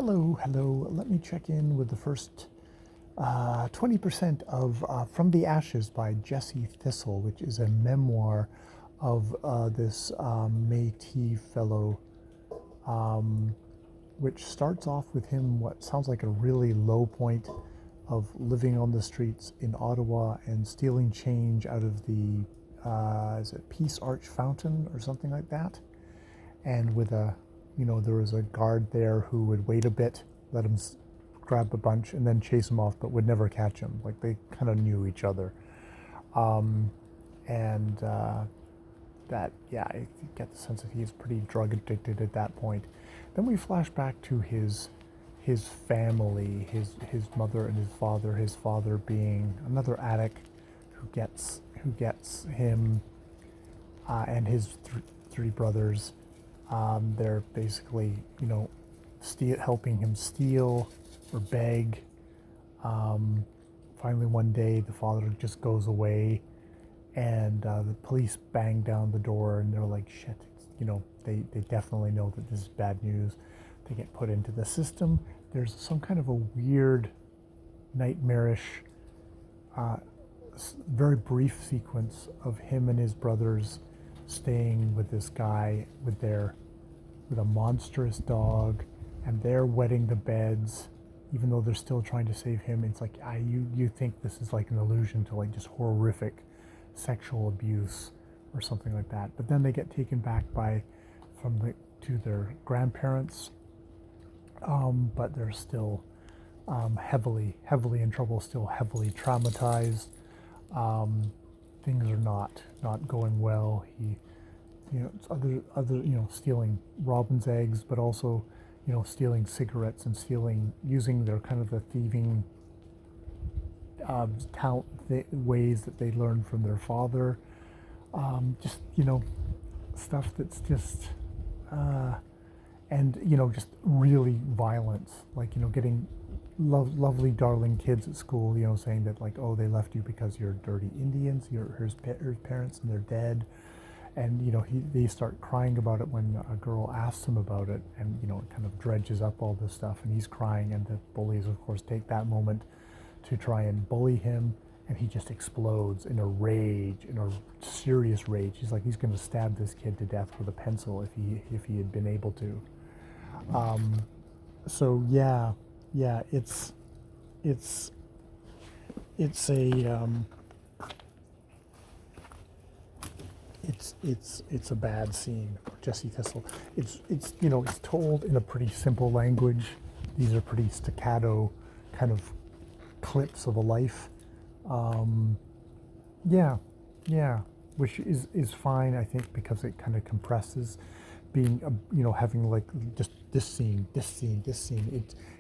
Hello, hello. Let me check in with the first 20% of From the Ashes by Jesse Thistle, which is a memoir of this Métis fellow, which starts off with him what sounds like a really low point of living on the streets in Ottawa and stealing change out of the, is it Peace Arch Fountain or something like that? And with there was a guard there who would wait a bit, let him grab a bunch, and then chase him off, but would never catch him. Like they kind of knew each other. And I get the sense that he's pretty drug addicted at that point. Then we flash back to his family, his mother and his father being another addict who gets him and his three brothers. They're basically, helping him steal or beg. Finally, one day, the father just goes away, and the police bang down the door, and they're like, "Shit!" They definitely know that this is bad news. They get put into the system. There's some kind of a weird, nightmarish, very brief sequence of him and his brothers staying with this guy with a monstrous dog, and they're wetting the beds even though they're still trying to save him. It's like you think this is like an allusion to like just horrific sexual abuse or something like that, but then they get taken back to their grandparents, but they're still heavily in trouble, still heavily traumatized. Things are not going well. It's other stealing robin's eggs, but also stealing cigarettes and using their kind of the thieving talent ways that they learned from their father. Just stuff that's just and just really violence, like getting lovely darling kids at school, saying that like, oh, they left you because you're dirty Indians, you're her parents and they're dead. And they start crying about it when a girl asks him about it, and it kind of dredges up all this stuff, and he's crying, and the bullies of course take that moment to try and bully him, and he just explodes in a serious rage. He's like he's going to stab this kid to death with a pencil if he had been able to. So it's a bad scene for Jesse Thistle. It's told in a pretty simple language. These are pretty staccato kind of clips of a life. Which is fine, I think, because it kind of compresses being having like just this scene.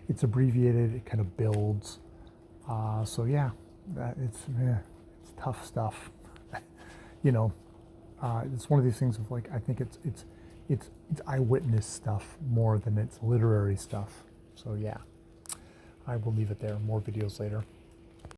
It's abbreviated. It kind of builds. It's tough stuff. It's one of these things of like, I think it's eyewitness stuff more than it's literary stuff. So yeah, I will leave it there. More videos later.